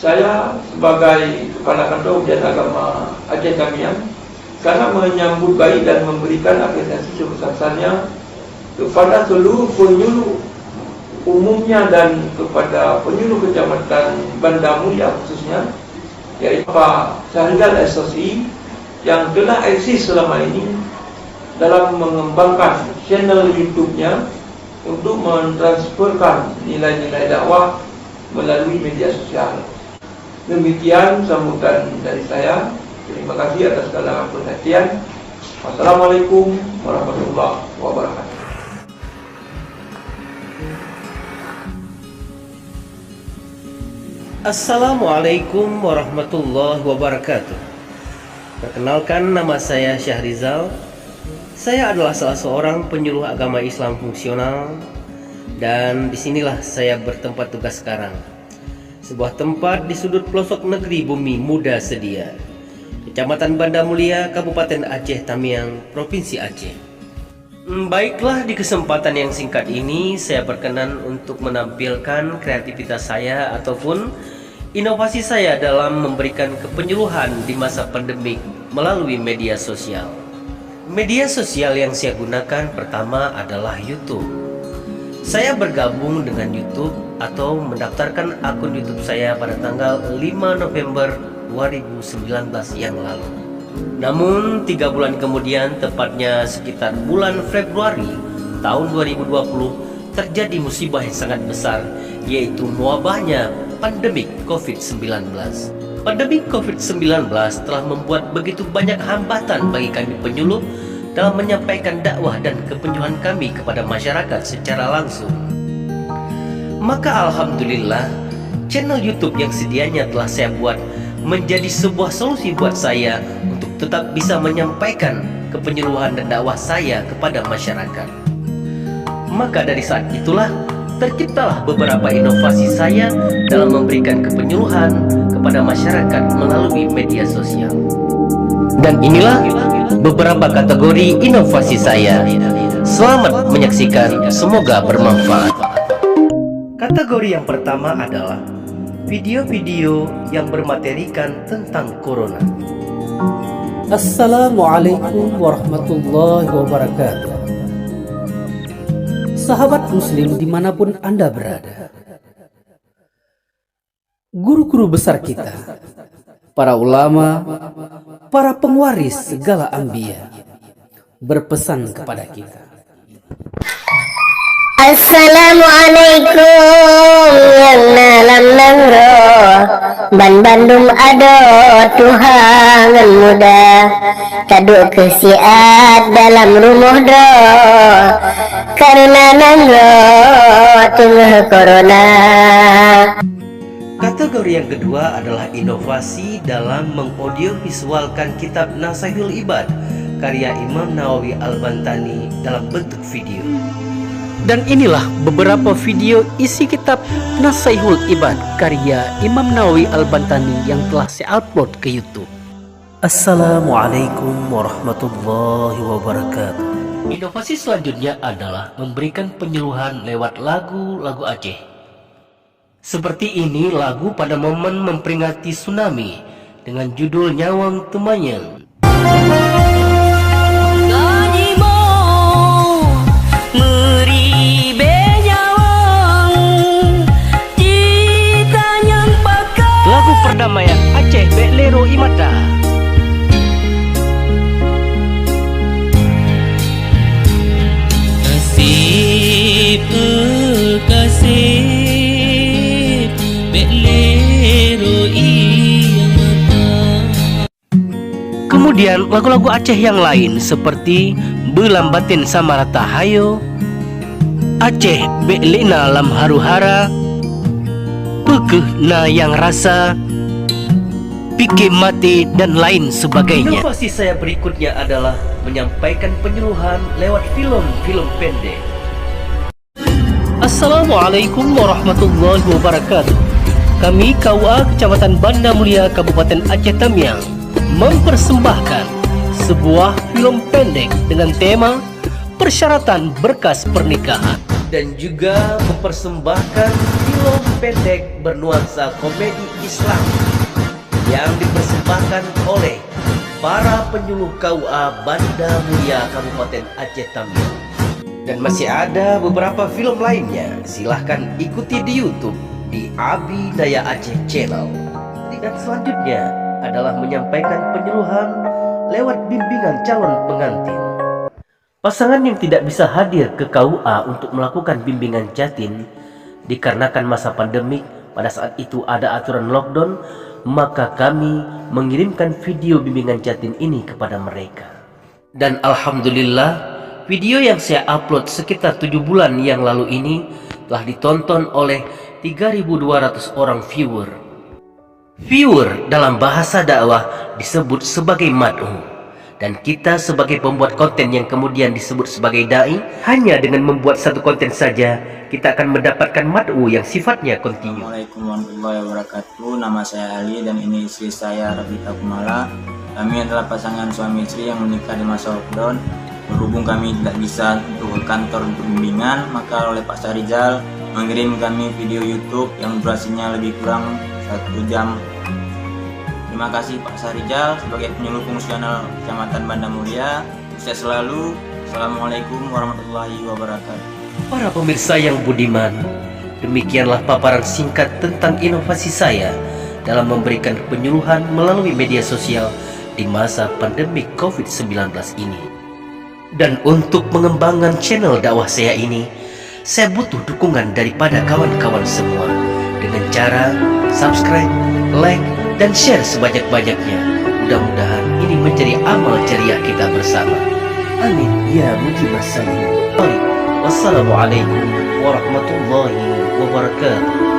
Saya sebagai Kepala Kantor Ujian Agama Aceh Tamiang, karena menyambut baik dan memberikan apresiasi sebesar-besarnya kepada seluruh penyuluh umumnya dan kepada penyuluh Kecamatan Banda Mulia khususnya, yaitu Pak Syahrizal SOC yang telah eksis selama ini dalam mengembangkan channel YouTube-nya untuk mentransferkan nilai-nilai dakwah melalui media sosial. Demikian sambutan dari saya. Terima kasih atas segala perhatian. Wassalamualaikum warahmatullahi wabarakatuh. Assalamualaikum warahmatullahi wabarakatuh. Perkenalkan, nama saya Syahrizal. Saya adalah salah seorang penyuluh agama Islam fungsional, dan disinilah saya bertempat tugas sekarang. Sebuah tempat di sudut pelosok negeri Bumi Muda Sedia, Kecamatan Banda Mulia, Kabupaten Aceh Tamiang, Provinsi Aceh. Baiklah, di kesempatan yang singkat ini saya berkenan untuk menampilkan kreativitas saya ataupun inovasi saya dalam memberikan kepenyuluhan di masa pandemik melalui media sosial. Media sosial yang saya gunakan pertama adalah YouTube. Saya bergabung dengan YouTube atau mendaftarkan akun YouTube saya pada tanggal 5 November 2019 yang lalu. Namun 3 bulan kemudian, tepatnya sekitar bulan Februari tahun 2020, terjadi musibah yang sangat besar, yaitu wabahnya pandemik COVID-19. Pandemik COVID-19 telah membuat begitu banyak hambatan bagi kami penyuluh dalam menyampaikan dakwah dan kepenyuluhan kami kepada masyarakat secara langsung. Maka alhamdulillah, channel YouTube yang sedianya telah saya buat menjadi sebuah solusi buat saya untuk tetap bisa menyampaikan kepenyuluhan dan dakwah saya kepada masyarakat. Maka dari saat itulah terciptalah beberapa inovasi saya dalam memberikan kepenyuluhan kepada masyarakat melalui media sosial. Dan inilah beberapa kategori inovasi saya. Selamat menyaksikan, semoga bermanfaat. Kategori yang pertama adalah video-video yang bermaterikan tentang corona. Assalamualaikum warahmatullahi wabarakatuh. Sahabat muslim dimanapun Anda berada, guru-guru besar kita, para ulama, para pengwaris segala anbiya berpesan kepada kita. Assalamualaikum yang nalam nangro ban Bandung ado Tuhan muda kaduk kesiat dalam rumah do karena nangro tunggu corona. Kategori yang kedua adalah inovasi dalam mengaudioviswalkan kitab Nasaihul Ibad karya Imam Nawawi Al-Bantani dalam bentuk video. Dan inilah beberapa video isi kitab Nasaihul Ibad karya Imam Nawawi Al-Bantani yang telah saya upload ke YouTube. Assalamualaikum warahmatullahi wabarakatuh. Inovasi selanjutnya adalah memberikan penyuluhan lewat lagu-lagu Aceh. Seperti ini lagu pada momen memperingati tsunami dengan judul Nyawang Tumanyang. Lagu perdamaian Aceh Beklero Imata. Kasih kasih Beklero Imata. Kemudian lagu-lagu Aceh yang lain seperti Belambatin Samarata Hayo, Aceh Beklina Lam Haruhara, Pekeh na yang rasa, Pikir mati, dan lain sebagainya. Inovasi saya berikutnya adalah menyampaikan penyuluhan lewat film-film pendek. Assalamualaikum warahmatullahi wabarakatuh. Kami KUA Kecamatan Banda Mulia, Kabupaten Aceh Tamiang mempersembahkan sebuah film pendek dengan tema persyaratan berkas pernikahan. dan juga mempersembahkan film pendek bernuansa komedi Islam yang dipersembahkan oleh para penyuluh KUA Banda Mulia Kabupaten Aceh Tamiang. Dan masih ada beberapa film lainnya. Silahkan ikuti di YouTube di Abi Daya Aceh Channel. Dan selanjutnya adalah menyampaikan penyuluhan lewat bimbingan calon pengantin. Pasangan yang tidak bisa hadir ke KUA untuk melakukan bimbingan jatin dikarenakan masa pandemik, pada saat itu ada aturan lockdown, maka kami mengirimkan video bimbingan jatin ini kepada mereka. Dan alhamdulillah, video yang saya upload sekitar 7 bulan yang lalu ini telah ditonton oleh 3.200 orang viewer. Viewer dalam bahasa dakwah disebut sebagai mad'u. Dan kita sebagai pembuat konten yang kemudian disebut sebagai da'i, hanya dengan membuat satu konten saja kita akan mendapatkan mad'u yang sifatnya kontinu. Assalamualaikum warahmatullahi wabarakatuh. Nama saya Ali dan ini istri saya Rafika Kumala. Kami adalah pasangan suami istri yang menikah di masa lockdown. Berhubung kami tidak bisa untuk ke kantor untuk bimbingan, maka oleh Pak Sahrizal mengirim kami video YouTube yang durasinya lebih kurang 1 jam. Terima kasih Pak Sahrizal sebagai penyuluh fungsional Kecamatan Banda Mulia. Sukses selalu. Assalamualaikum warahmatullahi wabarakatuh. Para pemirsa yang budiman, demikianlah paparan singkat tentang inovasi saya dalam memberikan penyuluhan melalui media sosial di masa pandemi COVID-19 ini. Dan untuk mengembangkan channel dakwah saya ini, saya butuh dukungan daripada kawan-kawan semua dengan cara subscribe, like, dan share sebanyak-banyaknya. Mudah-mudahan ini menjadi amal jariah kita bersama. Amin ya mujibas salihin. Wassalamualaikum warahmatullahi wabarakatuh.